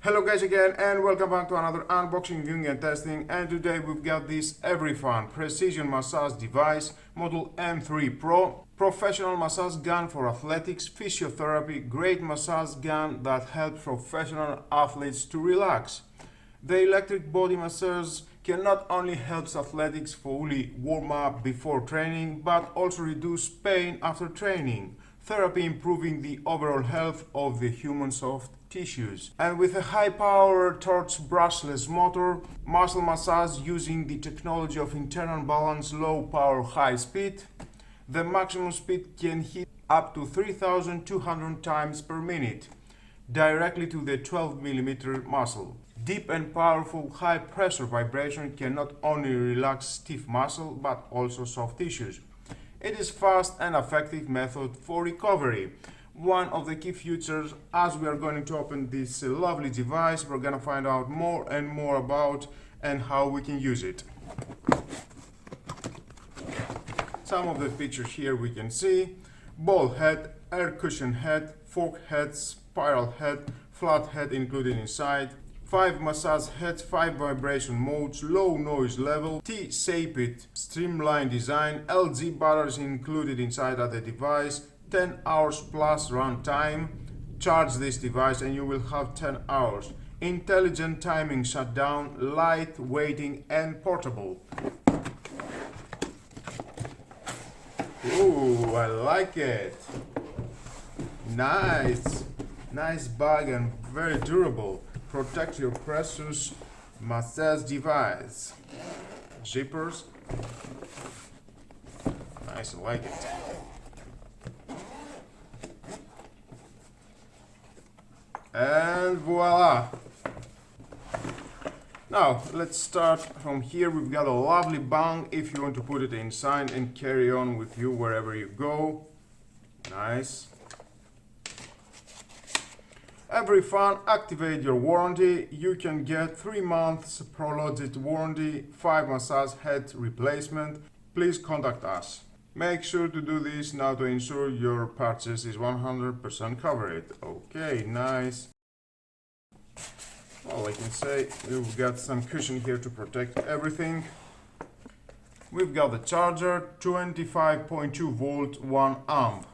Hello guys again and welcome back to another unboxing, viewing and testing, and today we've got this EVERYFUN precision massage device model M3 Pro, professional massage gun for athletics, physiotherapy, great massage gun that helps professional athletes to relax. The electric body massage can not only help athletics fully warm up before training but also reduce pain after training. Therapy improving the overall health of the human soft tissues. And with a high-power torch brushless motor, muscle massage using the technology of internal balance, low power, high speed, the maximum speed can hit up to 3,200 times per minute, directly to the 12mm muscle. Deep and powerful high-pressure vibration can not only relax stiff muscle but also soft tissues. It is fast and effective method for recovery. One of the key features, as we are going to open this lovely device, we're going to find out more and more about and how we can use it. Some of the features here we can see: ball head, air cushion head, fork head, spiral head, flat head included inside, 5 massage heads, 5 vibration modes, low noise level, T-shaped streamlined design, LG batteries included inside of the device, 10 hours plus run time. Charge this device and you will have 10 hours. Intelligent timing shutdown, light weighting and portable. Ooh, I like it. Nice bag and very durable. Protect your precious massage device. Zippers. Nice, I like it. And voila! Now let's start from here. We've got a lovely bang if you want to put it inside and carry on with you wherever you go. Nice. EVERYFUN, activate your warranty. You can get 3 months prolonged warranty, 5 massage head replacement. Please contact us. Make sure to do this now to ensure your purchase is 100% covered. Okay, nice. Well, I can say we've got some cushion here to protect everything. We've got the charger, 25.2 volt, 1 amp.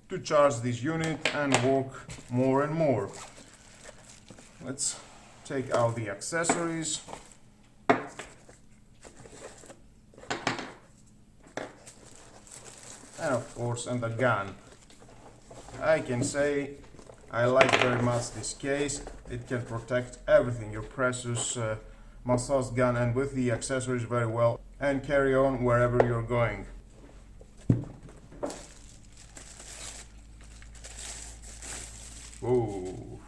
To charge this unit and work more and more. Let's take out the accessories. And of course, and the gun. I can say I like very much this case. It can protect everything, your precious massage gun, and with the accessories very well, and carry on wherever you're going. Ooh,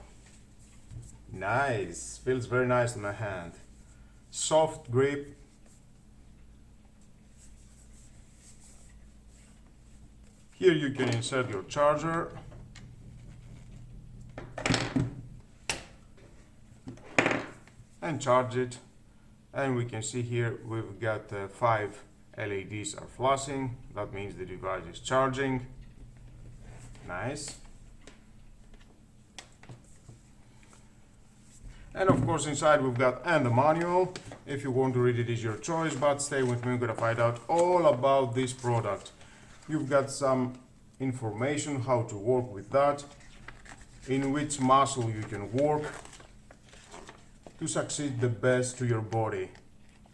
nice, feels very nice in my hand. Soft grip. Here you can insert your charger. And charge it. And we can see here we've got 5 LEDs are flashing. That means the device is charging. Nice. And of course inside we've got the manual. If you want to read it, is your choice, but stay with me, we're gonna find out all about this product. You've got some information how to work with that, in which muscle you can work to succeed the best to your body,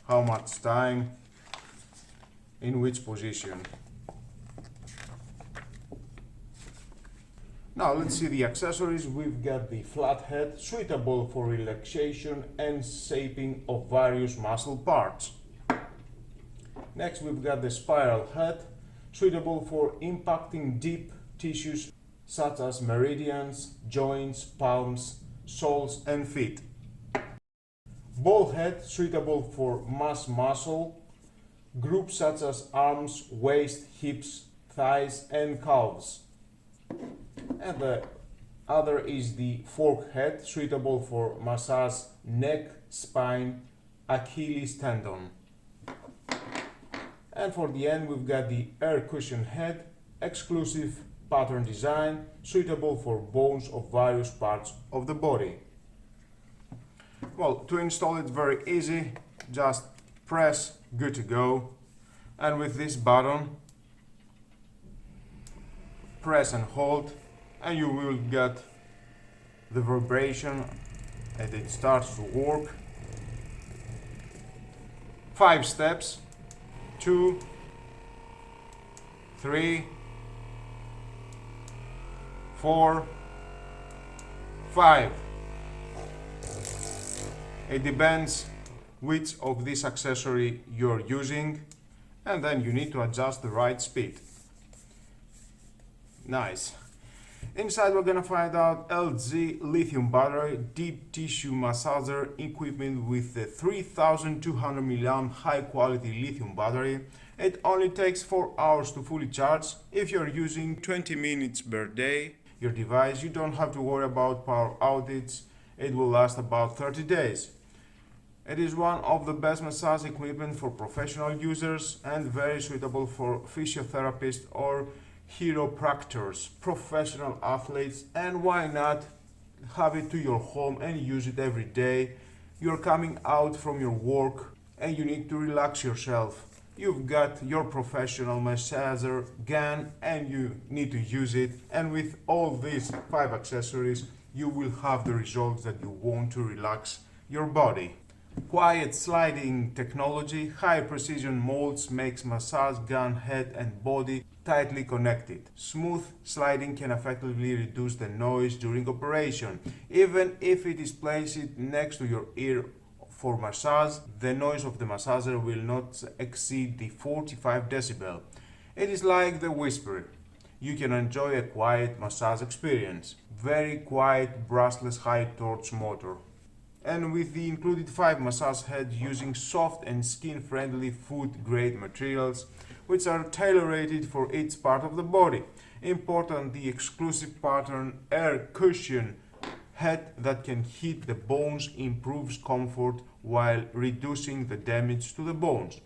how much time, in which position. Now let's see the accessories. We've got the flat head, suitable for relaxation and shaping of various muscle parts. Next we've got the spiral head, suitable for impacting deep tissues such as meridians, joints, palms, soles and feet. Ball head, suitable for mass muscle groups such as arms, waist, hips, thighs and calves. And the other is the fork head, suitable for massage neck, spine, Achilles tendon. And for the end we've got the air cushion head, exclusive pattern design suitable for bones of various parts of the body. Well, to install it very easy, just press, good to go, and with this button press and hold and you will get the vibration and it starts to work. 5 steps, 2, 3, 4, 5. It depends which of this accessory you're using, and then you need to adjust the right speed. Nice. Inside we're gonna find out LG lithium battery, deep tissue massager equipment with the 3200 mAh high quality lithium battery. It only takes 4 hours to fully charge. If you're using 20 minutes per day, your device, you don't have to worry about power outage. It will last about 30 days. It is one of the best massage equipment for professional users and very suitable for physiotherapists or chiropractors, professional athletes, and why not have it to your home and use it every day. You're coming out from your work and you need to relax yourself. You've got your professional massager gun and you need to use it, and with all these 5 accessories you will have the results that you want to relax your body. Quiet sliding technology, high precision molds makes massage gun head and body tightly connected. Smooth sliding can effectively reduce the noise during operation. Even if it is placed next to your ear for massage, the noise of the massager will not exceed the 45 decibel. It is like the whisper. You can enjoy a quiet massage experience. Very quiet brushless high torch motor. And with the included 5 massage heads using soft and skin-friendly food-grade materials, which are tailor-rated for each part of the body. Important, the exclusive pattern air cushion head that can hit the bones improves comfort while reducing the damage to the bones.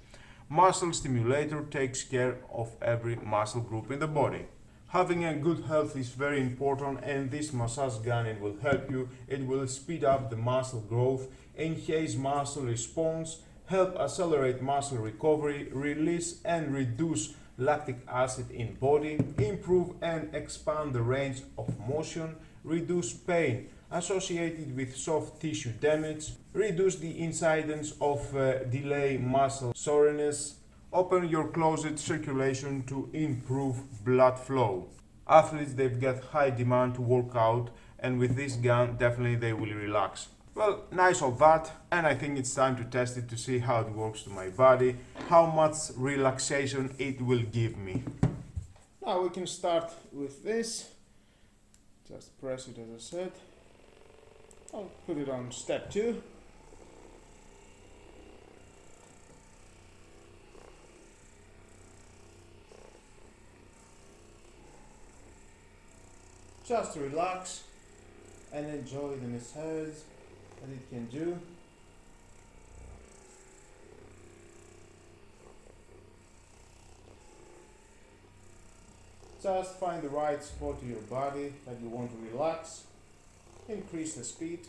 Muscle stimulator takes care of every muscle group in the body. Having a good health is very important, and this massage gun it will help you. It will speed up the muscle growth, enhance muscle response, help accelerate muscle recovery, release and reduce lactic acid in body, improve and expand the range of motion, reduce pain associated with soft tissue damage, reduce the incidence of delay muscle soreness, open your closet circulation to improve blood flow. Athletes, they've got high demand to work out, and with this gun definitely they will relax. Well, nice of that, and I think it's time to test it to see how it works to my body, how much relaxation it will give me. Now we can start with this. Just press it as I said. I'll put it on step 2. Just relax and enjoy the massage that it can do. Just find the right spot to your body that you want to relax. Increase the speed.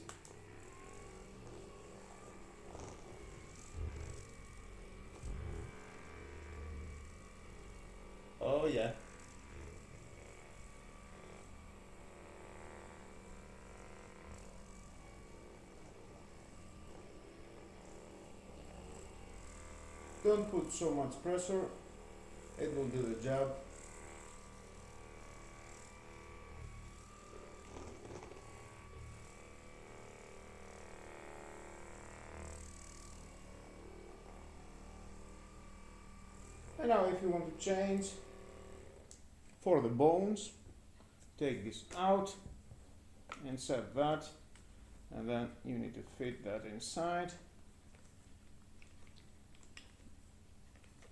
Oh yeah. Don't put so much pressure, it will do the job. And now if you want to change for the bones, take this out and set that, and then you need to fit that inside.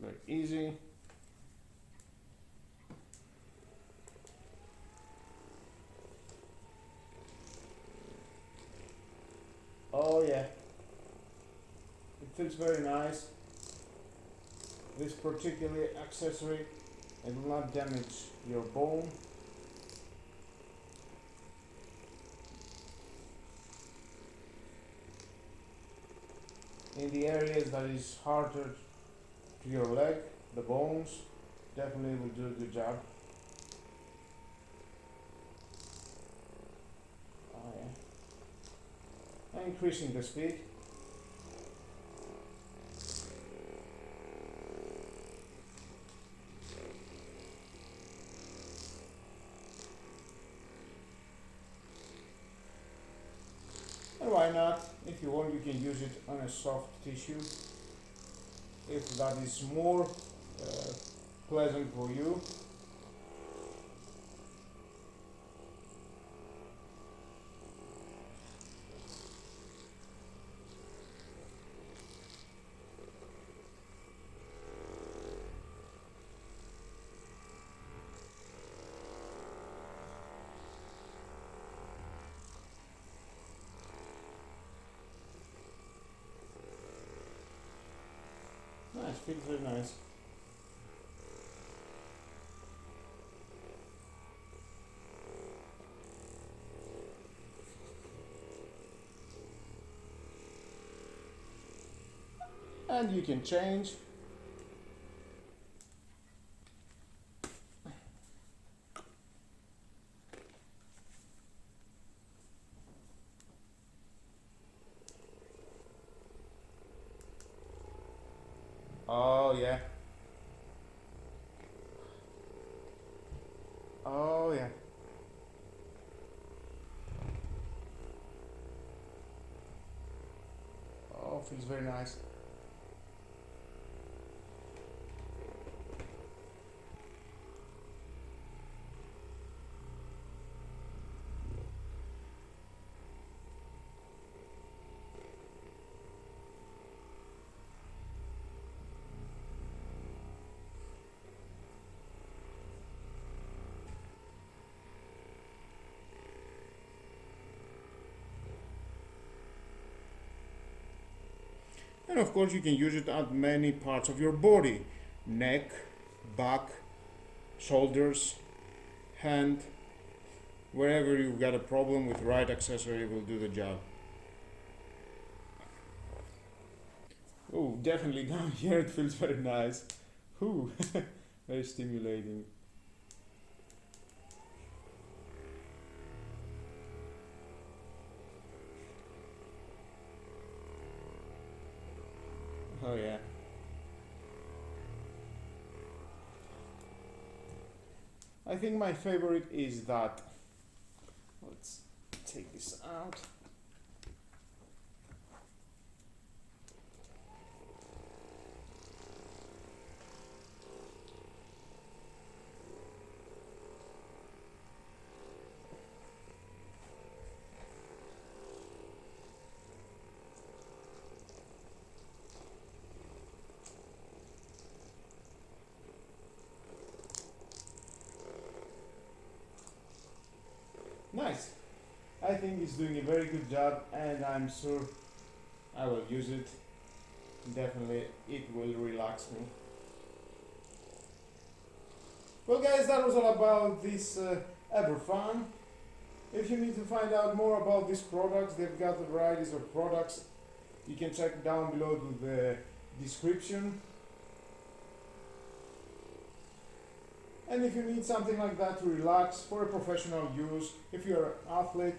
Very easy. Oh yeah, it feels very nice. This particular accessory, it will not damage your bone in the areas that is harder to your leg, the bones, definitely will do a good job. Oh yeah. And increasing the speed. And why not? If you want, you can use it on a soft tissue if that is more pleasant for you. Nice, feels very nice. And you can change. Oh yeah. Oh yeah. Oh, feels very nice. And of course, you can use it at many parts of your body: neck, back, shoulders, hand. Wherever you've got a problem, with the right accessory will do the job. Oh, definitely down here it feels very nice. Ooh, very stimulating. Oh yeah. I think my favorite is that. Let's take this out. Nice. I think it's doing a very good job, and I'm sure I will use it. Definitely, it will relax me. Well, guys, that was all about this EVERYFUN. If you need to find out more about these products, they've got a varieties of products. You can check down below to the description. And if you need something like that to relax for a professional use, if you're an athlete,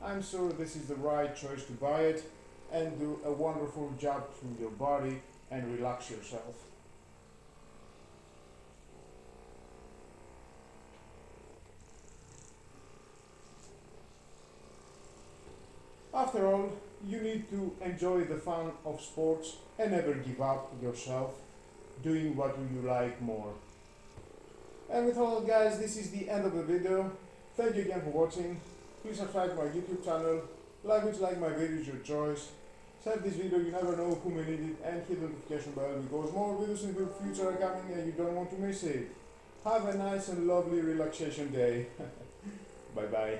I'm sure this is the right choice to buy it and do a wonderful job to your body and relax yourself. After all, you need to enjoy the fun of sports and never give up yourself doing what you like more. And with all, guys, this is the end of the video. Thank you again for watching. Please subscribe to my YouTube channel, like my videos, your choice. Share this video, you never know who may need it, and hit the notification bell because more videos in the future are coming and you don't want to miss it. Have a nice and lovely relaxation day. Bye bye.